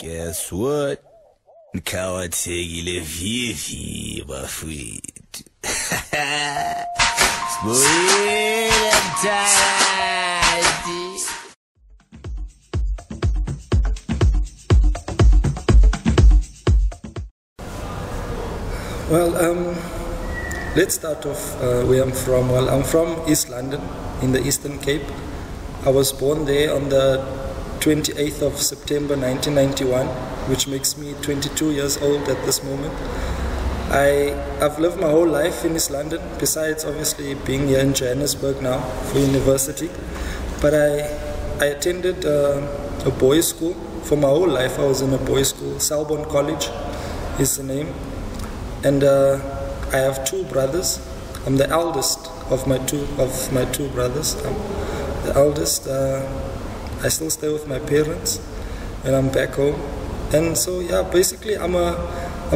Guess what? Nikawathegile vivi bafowethu. Sibuyile mthakathi. Well, let's start off where I'm from. Well, I'm from East London in the Eastern Cape. I was born there on the 28th of September 1991, which makes me 22 years old at this moment. I've lived my whole life in East London, besides obviously being here in Johannesburg now for university. But I attended a boys' school. For my whole life I was in a boys' school. Selborne College is the name. And I have two brothers. I'm the eldest of my two brothers. I'm the eldest. I still stay with my parents when I'm back home. And so yeah, basically I'm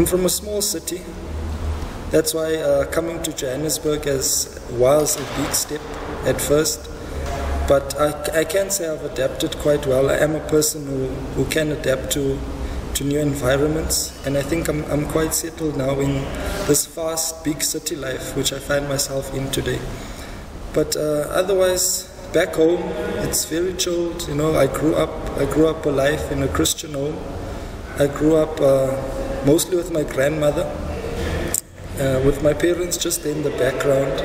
from a small city. That's why coming to Johannesburg was a big step at first. But I can say I've adapted quite well. I am a person who can adapt to new environments, and I think I'm quite settled now in this fast big city life which I find myself in today. But otherwise, back home it's very chilled. You know, I grew up a life in a Christian home. I grew up mostly with my grandmother, with my parents just in the background.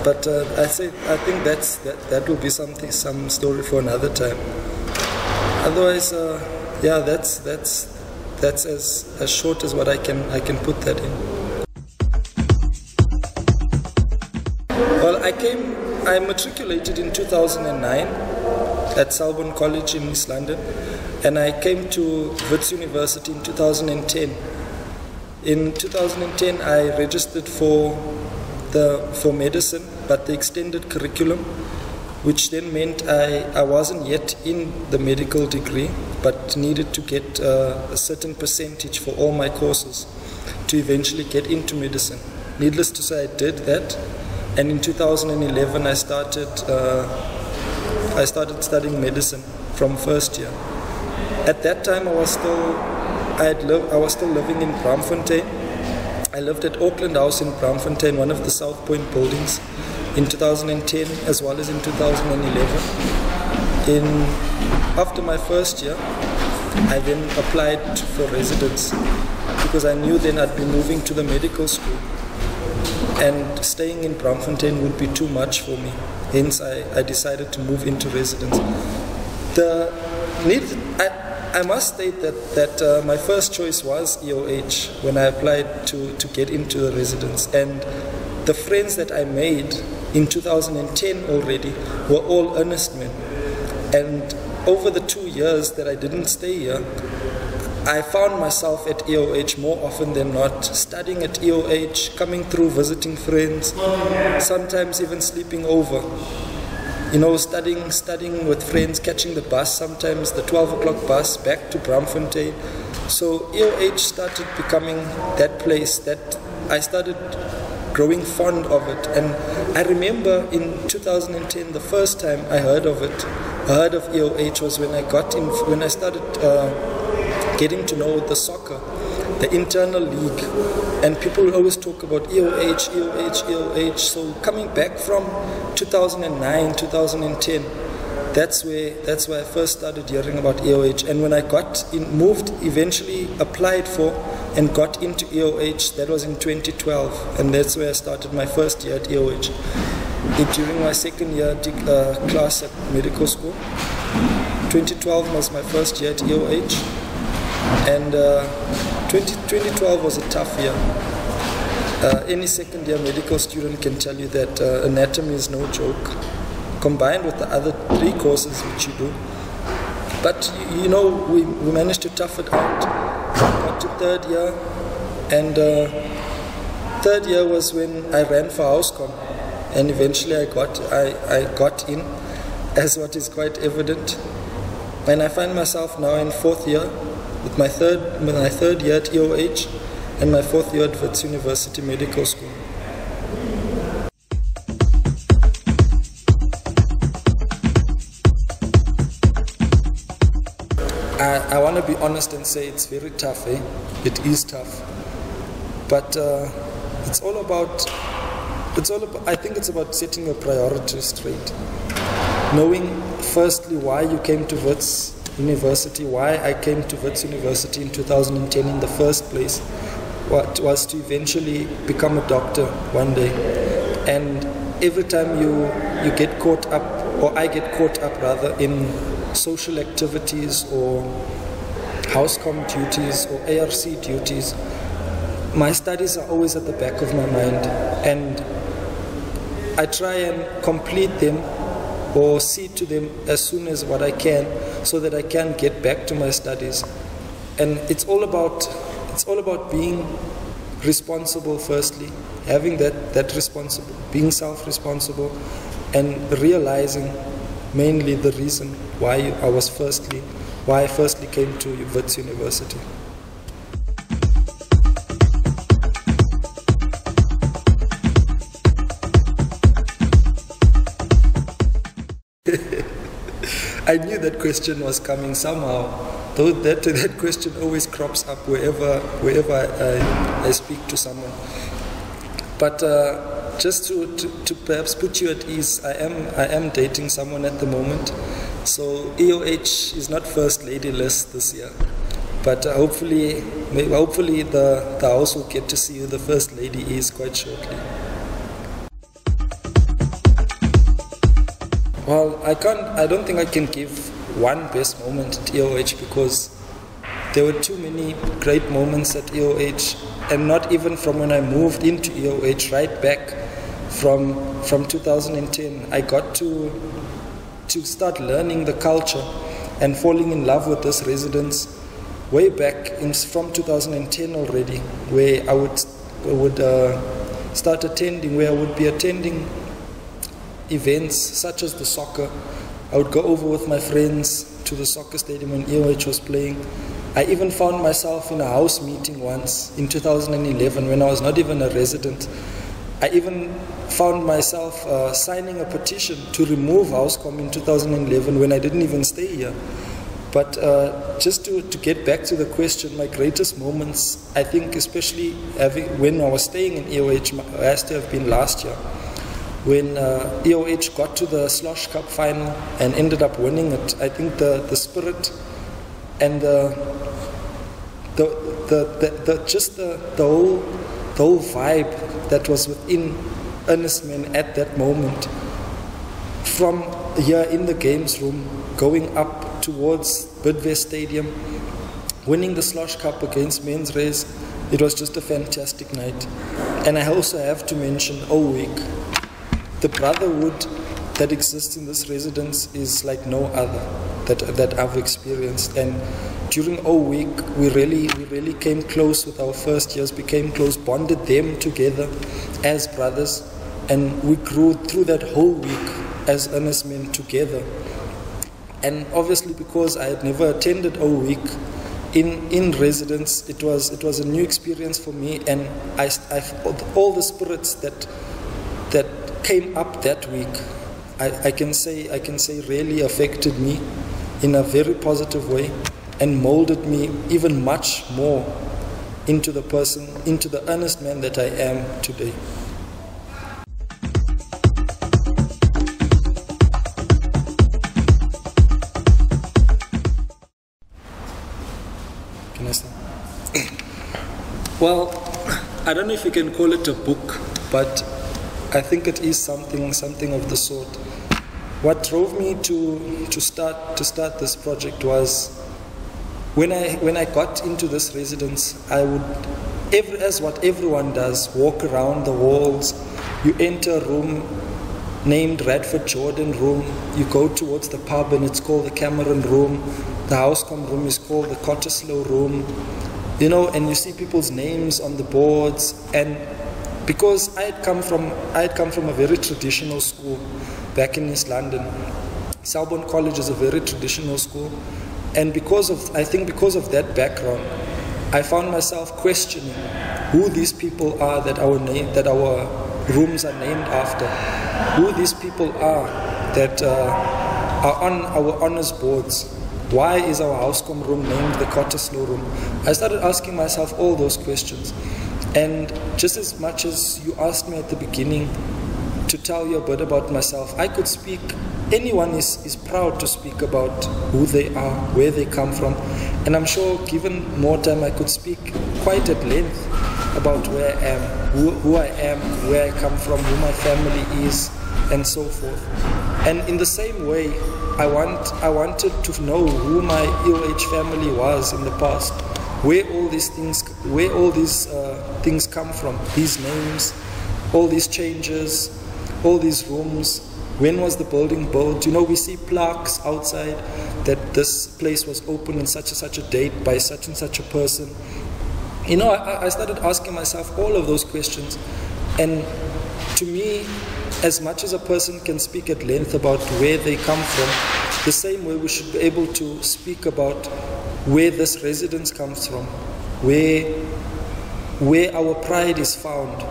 But I think that will be some story for another time. Otherwise, yeah, that's as short as what I can put that in. Well, I matriculated in 2009 at Selborne College in East London, and I came to Wits University in 2010. In 2010 I registered for medicine, but the extended curriculum, which then meant I wasn't yet in the medical degree, but needed to get a certain percentage for all my courses to eventually get into medicine. Needless to say, I did that, and in 2011 I started studying medicine from first year. At that time I was still living in Braamfontein. I lived at Auckland House in Braamfontein, one of the South Point buildings, in 2010 as well as in 2011. After my first year, I then applied for residence because I knew then I'd be moving to the medical school, and staying in Braamfontein would be too much for me. Hence I decided to move into residence. I must state that my first choice was EOH when I applied to get into the residence, and the friends that I made in 2010 already were all earnest men. And over the 2 years that I didn't stay here, I found myself at EOH more often than not, studying at EOH, coming through, visiting friends, sometimes even sleeping over. You know, studying with friends, catching the bus, sometimes the 12 o'clock bus back to Braamfontein. So EOH started becoming that place that I started growing fond of it. And I remember in 2010, the first time I heard of EOH was when I started getting to know the soccer, the internal league, and people will always talk about EOH. So coming back from 2009, 2010, that's where I first started hearing about EOH. And when I eventually applied for and got into EOH, that was in 2012, and that's where I started my first year at EOH. During my second year class at medical school, 2012 was my first year at EOH, and 2012 was a tough year. Any second year medical student can tell you that anatomy is no joke, combined with the other 3 courses which you do. But you know, we managed to tough it out. Got to third year, and third year was when I ran for Housecom, and eventually I got in, as what is quite evident. And I find myself now in 4th year with my third year at EOH and my 4th year at Wits University Medical School. I I want to be honest and say it's very tough, eh? It is tough. But it's all about, I think it's about setting your priorities straight. Knowing firstly why you came to Wits University, why I came to Wits University in 2010 in the first place, what was to eventually become a doctor one day. And every time you get caught up, or I get caught up rather, in social activities or housecom duties or ARC duties, my studies are always at the back of my mind, and I try and complete them or see to them as soon as what I can, so that I can get back to my studies. And it's all about being responsible firstly, having that responsible, being self-responsible, and realizing mainly the reason why I firstly came to Wits University. I knew that question was coming somehow, though that question always crops up wherever I speak to someone. But just to perhaps put you at ease, I am dating someone at the moment, so EOH is not first lady list this year. But hopefully the house will get to see who the first lady is quite shortly. Well, I don't think I can give one best moment at EOH, because there were too many great moments at EOH, and not even from when I moved into EOH, right back from 2010, I got to start learning the culture and falling in love with this residence way back from 2010 already, where I would start attending, where I would be attending events such as the soccer. I would go over with my friends to the soccer stadium when EOH was playing. I even found myself in a house meeting once in 2011 when I was not even a resident. I even found myself signing a petition to remove Housecom in 2011 when I didn't even stay here. But just to get back to the question, my greatest moments, I think especially when I was staying in EOH, has to have been last year, when EOH got to the Slosh Cup final and ended up winning it. I think the spirit and the whole vibe that was within Ernest Men at that moment, from here in the games room, going up towards Bidvest Stadium, winning the Slosh Cup against Men's Race, it was just a fantastic night. And I also have to mention O Week. The brotherhood that exists in this residence is like no other that I've experienced. And during O Week, we really came close with our first years, became close, bonded them together as brothers, and we grew through that whole week as earnest men together. And obviously, because I had never attended O Week in residence, it was a new experience for me, and all the spirits that came up that week, I can say really affected me in a very positive way, and molded me even much more into the person, into the earnest man that I am today. Can I start? Well, I don't know if you can call it a book, but I think it is something of the sort. What drove me to start this project was when I got into this residence, I would, as what everyone does, walk around the walls. You enter a room named Radford Jordan room. You go towards the pub and it's called the Cameron room. The Housecom room is called the Cottesloe room. You know, and you see people's names on the boards. And because I had come from a very traditional school back in East London. Selborne College is a very traditional school, and I think because of that background, I found myself questioning who these people are that our rooms are named after, who these people are that are on our honors boards, Why is our housecom room named the Cottesloe room? I started asking myself all those questions. And just as much as you asked me at the beginning to tell you a bit about myself, I could speak. Anyone is proud to speak about who they are, where they come from. And I'm sure given more time I could speak quite at length about where I am, who I am, where I come from, who my family is, and so forth. And in the same way, I wanted to know who my EOH family was in the past, where all these things come from, these names, all these changes, all these rooms. When was the building built? You know, we see plaques outside that this place was opened on such and such a date by such and such a person. You know, I started asking myself all of those questions. And to me, as much as a person can speak at length about where they come from, the same way we should be able to speak about where this residence comes from, where our pride is found.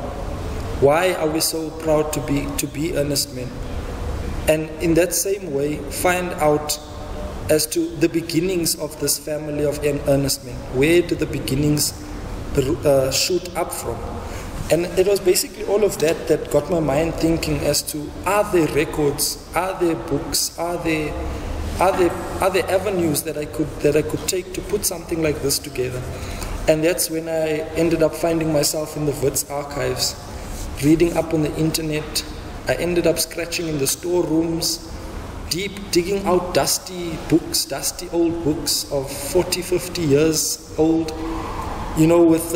Why are we so proud to be earnest men? And in that same way, find out as to the beginnings of this family of earnest men. Where do the beginnings shoot up from? And it was basically all of that that got my mind thinking as to, are there records, are there books, are there avenues that I could take to put something like this together? And that's when I ended up finding myself in the Wits archives, reading up on the internet. I ended up scratching in the storerooms, digging out dusty old books of 40, 50 years old, you know, with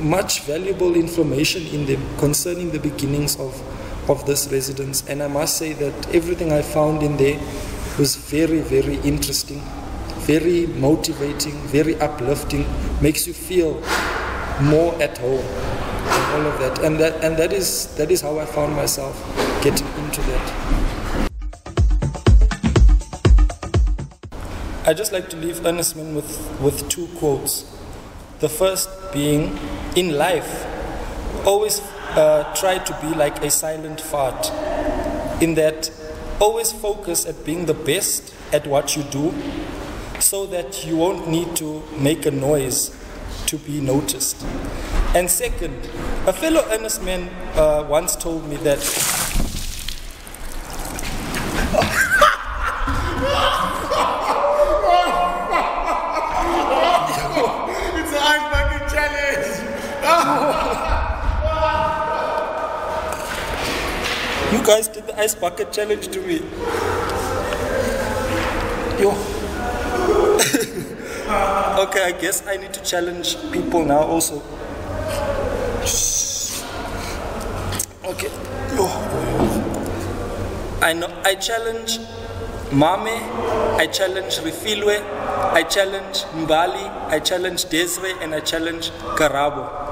much valuable information in them concerning the beginnings of this residence. And I must say that everything I found in there was very, very interesting, very motivating, very uplifting, makes you feel more at home. All of that, and that is how I found myself getting into that. I just like to leave earnest men with two quotes. The first being, in life, always try to be like a silent fart. In that, always focus at being the best at what you do, so that you won't need to make a noise to be noticed. And second, a fellow earnest man once told me that it's an ice bucket challenge. you guys did the ice bucket challenge to me. Okay, I guess I need to challenge people now also. Okay. I challenge Mame, I challenge Rifilwe, I challenge Mbali, I challenge Desre, and I challenge Karabo.